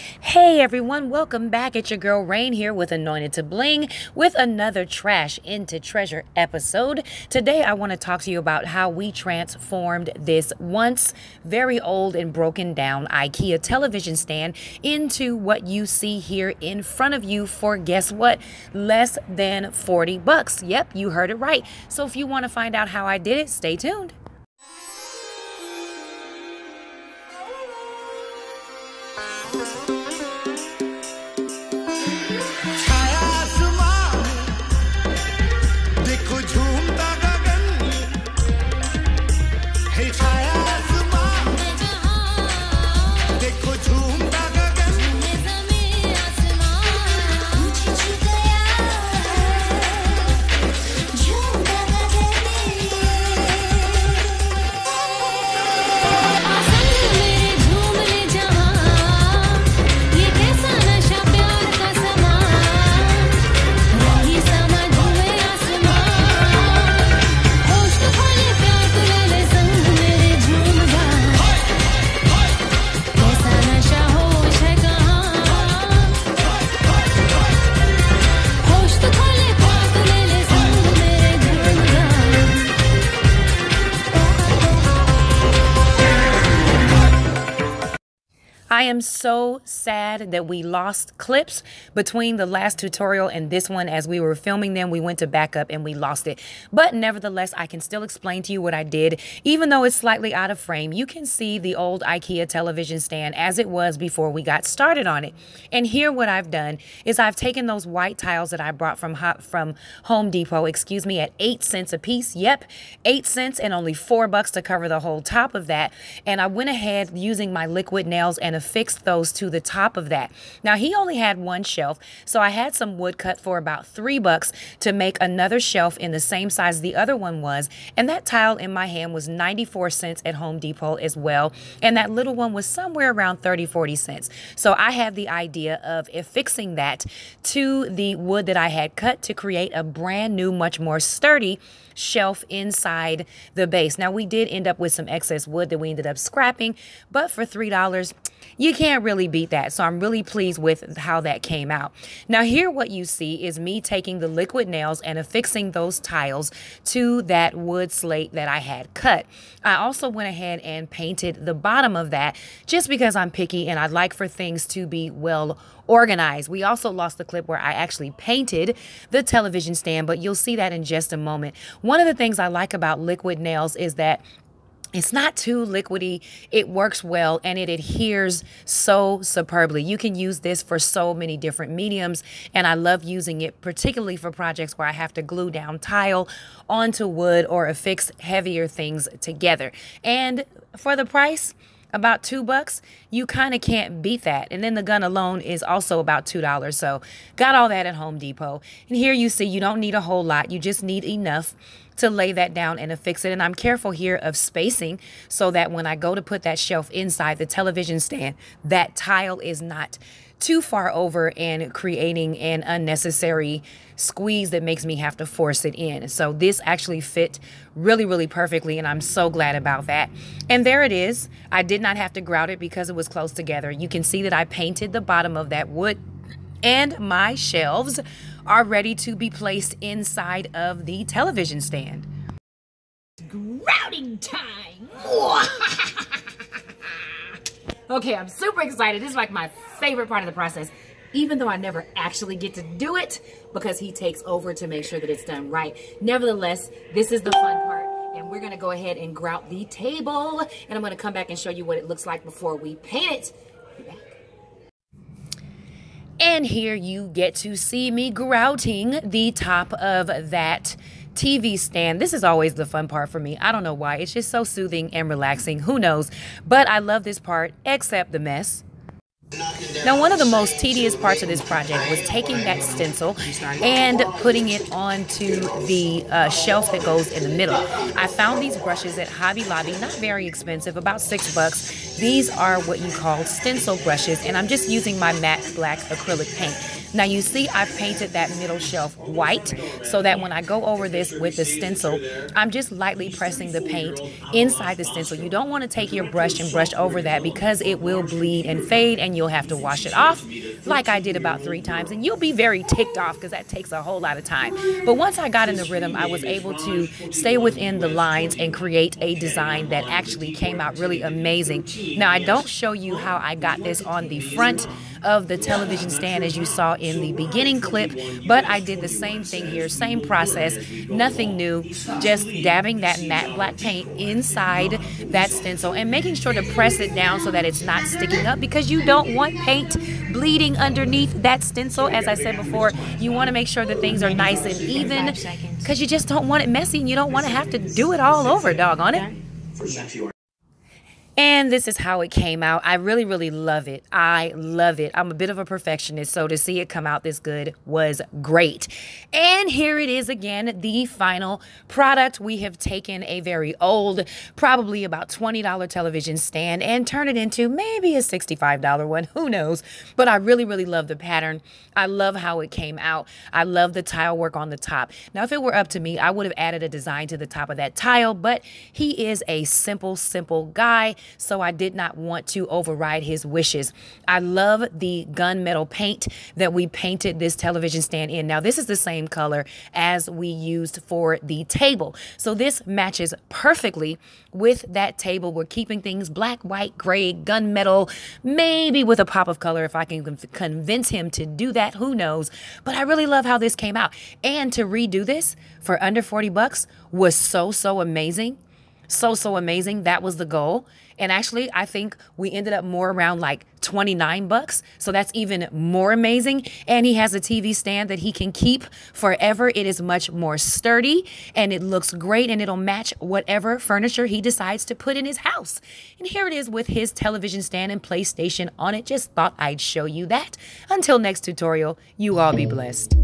Hey everyone, welcome back. It's your girl Rein here with Anointed to Bling with another Trash into Treasure episode. Today I want to talk to you about how we transformed this once very old and broken down IKEA television stand into what you see here in front of you for, guess what, less than 40 bucks. Yep, you heard it right. So if you want to find out how I did it, stay tuned. I am so sad that we lost clips between the last tutorial and this one. As we were filming them, we went to backup and we lost it. But nevertheless, I can still explain to you what I did. Even though it's slightly out of frame, you can see the old IKEA television stand as it was before we got started on it. And here what I've done is I've taken those white tiles that I brought from Home Depot, at 8 cents a piece. Yep, 8 cents and only $4 to cover the whole top of that. And I went ahead using my liquid nails and affixed those to the top of that. Now he only had one shelf, so I had some wood cut for about $3 to make another shelf in the same size the other one was, and that tile in my hand was 94 cents at Home Depot as well, and that little one was somewhere around 30-40 cents. So I had the idea of affixing that to the wood that I had cut to create a brand new, much more sturdy shelf inside the base. Now we did end up with some excess wood that we ended up scrapping, but for $3 you can't really beat that. So I'm really pleased with how that came out. Now here what you see is me taking the liquid nails and affixing those tiles to that wood slate that I had cut. I also went ahead and painted the bottom of that just because I'm picky and I'd like for things to be well organized. We also lost the clip where I actually painted the television stand, but you'll see that in just a moment. One of the things I like about liquid nails is that it's not too liquidy. It works well and it adheres so superbly. You can use this for so many different mediums, and I love using it particularly for projects where I have to glue down tile onto wood or affix heavier things together. And for the price, about $2, you kind of can't beat that. And then the gun alone is also about $2. So got all that at Home Depot. And here you see you don't need a whole lot. You just need enough to lay that down and affix it. And I'm careful here of spacing so that when I go to put that shelf inside the television stand, that tile is not too far over and creating an unnecessary squeeze that makes me have to force it in. So this actually fit really perfectly, and I'm so glad about that. And there it is. I did not have to grout it because it was close together. You can see that I painted the bottom of that wood, and my shelves are ready to be placed inside of the television stand. Grouting time! Okay, I'm super excited. This is like my favorite part of the process, even though I never actually get to do it because he takes over to make sure that it's done right. Nevertheless, this is the fun part, and we're gonna go ahead and grout the table, and I'm gonna come back and show you what it looks like before we paint it. Be back. And here you get to see me grouting the top of that TV stand. This is always the fun part for me. I don't know why. It's just so soothing and relaxing. Who knows? But I love this part, except the mess. Now, one of the most tedious parts of this project was taking that stencil and putting it onto the shelf that goes in the middle. I found these brushes at Hobby Lobby, not very expensive, about $6. These are what you call stencil brushes, and I'm just using my matte black acrylic paint. Now you see I've painted that middle shelf white so that when I go over this with the stencil, I'm just lightly pressing the paint inside the stencil. You don't want to take your brush and brush over that because it will bleed and fade and you'll have to wash it off like I did about 3 times, and you'll be very ticked off because that takes a whole lot of time. But once I got in the rhythm, I was able to stay within the lines and create a design that actually came out really amazing. Now, I don't show you how I got this on the front of the television stand as you saw in the beginning clip, but I did the same thing here, same process, nothing new, just dabbing that matte black paint inside that stencil and making sure to press it down so that it's not sticking up, because you don't want paint bleeding underneath that stencil. As I said before, you want to make sure that things are nice and even, because you just don't want it messy and you don't want to have to do it all over, doggone it. And this is how it came out. I really, really love it. I love it. I'm a bit of a perfectionist, so to see it come out this good was great. And here it is again, the final product. We have taken a very old, probably about $20 television stand and turned it into maybe a $65 one. Who knows? But I really, really love the pattern. I love how it came out. I love the tile work on the top. Now, if it were up to me, I would have added a design to the top of that tile, but he is a simple guy, so I did not want to override his wishes. I love the gunmetal paint that we painted this television stand in. Now, this is the same color as we used for the table, so this matches perfectly with that table. We're keeping things black, white, gray, gunmetal, maybe with a pop of color if I can convince him to do that. Who knows? But I really love how this came out. And to redo this for under 40 bucks was so amazing. So amazing. That was the goal. And actually, I think we ended up more around like 29 bucks. So that's even more amazing. And he has a TV stand that he can keep forever. It is much more sturdy and it looks great, and it'll match whatever furniture he decides to put in his house. And here it is with his television stand and PlayStation on it. Just thought I'd show you that. Until next tutorial, you all be blessed.